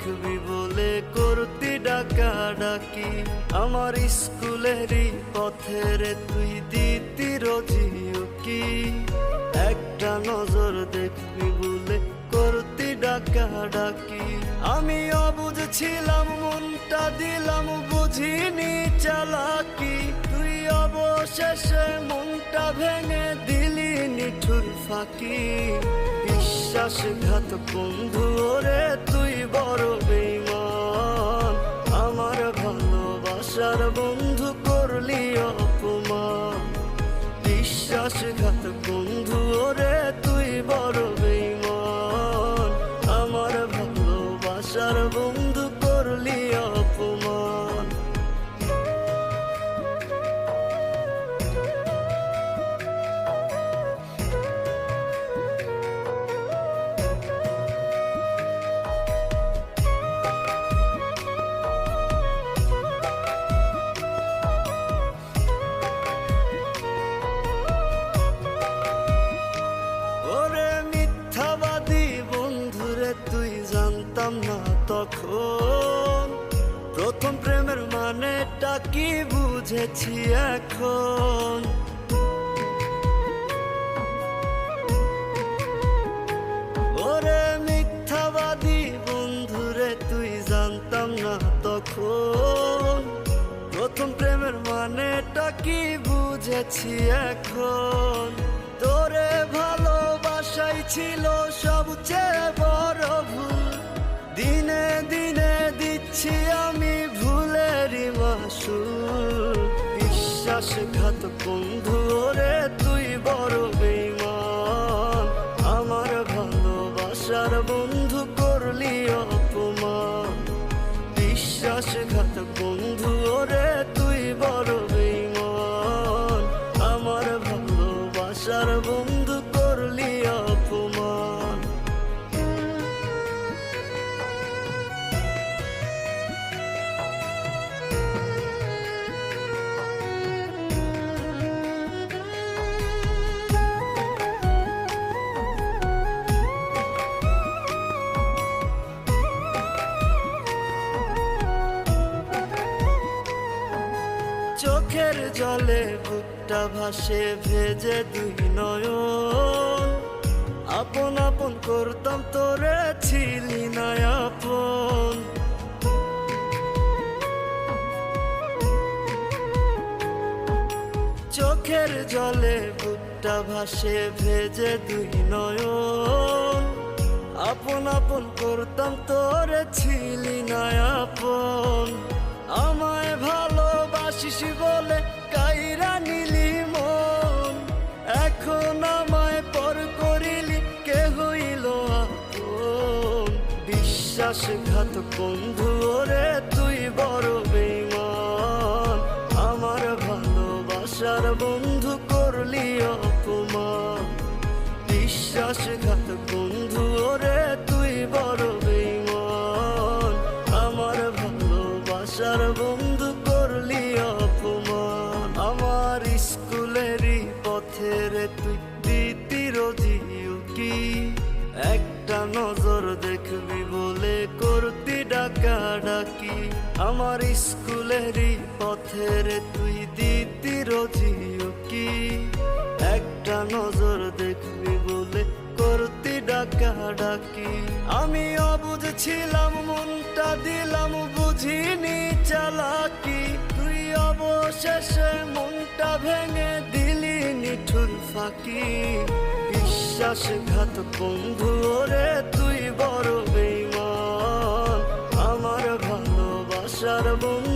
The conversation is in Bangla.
দেখবি বলে করতি ডাকাডাকি। আমার স্কুলেরই পথের তুই দিতি রোজি উকি। একটা নজর দেখবি বলে করতি ডাকাডাকি। আমি অবুঝ ছিলাম, মনটা দিলাম, বুঝিনি চালাকি। তুই অবশেষে মনটা ভেঙে দিলি নিঠুর ফাঁকি। বিশ্বাসঘাত বন্ধু ওরে তুই বড় বেঈমান। আমার ভালোবাসার বন্ধু করলি অপমান। বিশ্বাসঘাত বন্ধু ওরে তুই বড় বেঈমান। আমার ভালোবাসার বন্ধু করলি অপমান। তুই জানতাম না তখন, প্রথম প্রেমের মানেটা কি বুঝেছি এখন। ওরে মিথ্যাবাদী বন্ধুরে তুই জানতাম না তখন, প্রথম প্রেমের মানেটা কি বুঝেছি এখন। তোরে ভালোবাসাই ছিল সবচেয়ে বড় ভুল। দিনে দিনে দিচ্ছি আমি ভুলেরই মাসুল। বিশ্বাসঘাত বন্ধু ওরে তুই বড় বেঈমান। আমার ভালোবাসার বন্ধু করলি অপমান। বিশ্বাসঘাত বন্ধু ওরে তুই বড় বেঈমান। আমার ভালোবাসার বন্ধু করলি অপমান। চোখের জলে বুকটা ভাসে ভেজে দুই নয়ন। আপন আপন করতাম তোরে ছিলি না আপন। চোখের জলে বুকটা ভাসে ভেজে দুই নয়ন। আপন আপন করতাম তোরে ছিলি না আপন। আমায় ভালোবাসিস বলে কাইরা নিলি মন। এখন আমায় পর করিলি কে হইল আপন। বিশ্বাসঘাত বন্ধু ওরে তুই বড় বেঈমান। আমার ভালোবাসার বন্ধু করলি অপমান। বিশ্বাসঘাত বন্ধু ওরে তুই বড় বেঈমান। আমার ভালোবাসার বন্ধু করলি অপমান। আমার স্কুলেরই পথের তুই দিতি রোজি উকি। একটা নজর দেখবি বলে করতি ডাকাডাকি। আমার স্কুলেরই পথের তুই দিতি রোজি উকি। একটা নজর দেখবি বলে করতি ডাকাডাকি। আমি অবুঝ ছিলাম, মনটা দিলাম, বুঝিনি চালাকি। তুই অবশেষে মনটা ভেঙে দিলি নিঠুর ফাঁকি। বিশ্বাসঘাত বন্ধু ওরে তুই বড় বেঈমান। আমার ভালোবাসার বন্ধু